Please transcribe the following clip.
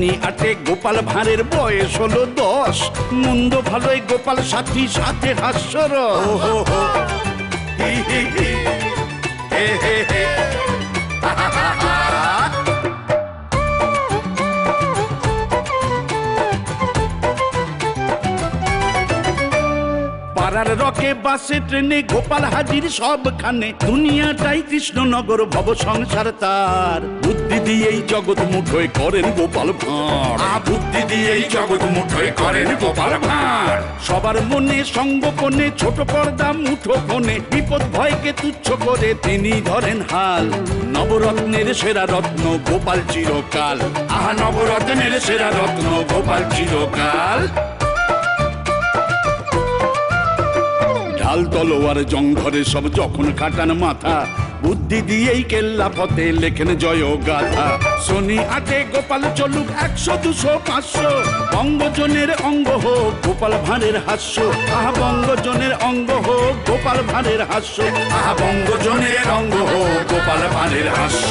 শনি আটে গোপাল ভাঁড়ের বয়স হলো 10, মন্দ ভালোই গোপাল সাথী সাথে হাস্যর। পাড়ার রকে বাসে ট্রেনে গোপাল হাজির সবখানে, দুনিয়াটাই কৃষ্ণনগর ভব সংসার তার। বুদ্ধি দিয়েই জগৎ মুঠোয় করেন গোপাল ভাঁড়, বুদ্ধি দিয়েই জগৎ মুঠোয় করেন গোপাল ভাঁড়। সবার মনে সঙ্গোপনে ছোট পর্দা মুঠো ফোনে, বিপদ ভয়কে তুচ্ছ করে তিনি ধরেন হাল। নবরত্নের সেরা রত্ন গোপাল চিরকাল, আহা নবরত্নের সেরা রত্ন গোপাল চিরকাল। ঢাল তলোয়ার জঙ্ঘরে সব যখন কাটান মাথা, বুদ্ধি দিয়েই কেল্লা পথে লেখেন জয় গাথা। শনি আটে গোপাল চলুক 100, 200, 500, বঙ্গজনের অঙ্গ হোক গোপাল ভাঁড়ের হাস্য। আহা বঙ্গজনের অঙ্গ হোক গোপাল ভাঁড়ের হাস্য, আহা বঙ্গজনের অঙ্গ হোক গোপাল ভাঁড়ের হাস্য।